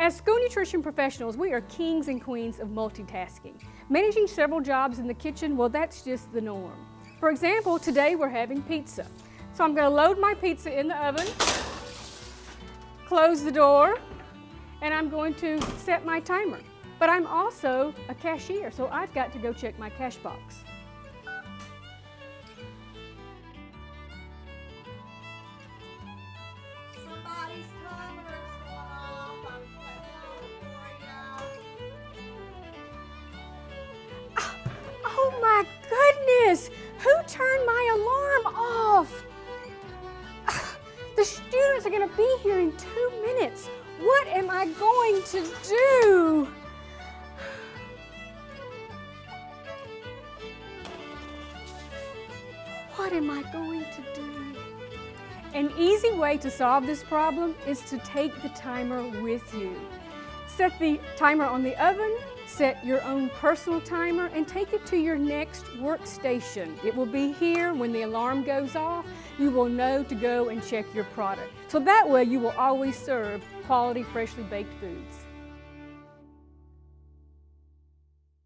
As school nutrition professionals, we are kings and queens of multitasking. Managing several jobs in the kitchen, well, that's just the norm. For example, today we're having pizza. So I'm going to load my pizza in the oven, close the door, and I'm going to set my timer. But I'm also a cashier, so I've got to go check my cash box. Somebody's timer is going off. I'm putting it on for you. Oh my goodness! Who turned my alarm off? The students are going to be here in 2 minutes. What am I going to do? What am I going to do? An easy way to solve this problem is to take the timer with you. Set the timer on the oven, set your own personal timer, and take it to your next workstation. It will be here when the alarm goes off. You will know to go and check your product. So that way you will always serve quality, freshly baked foods.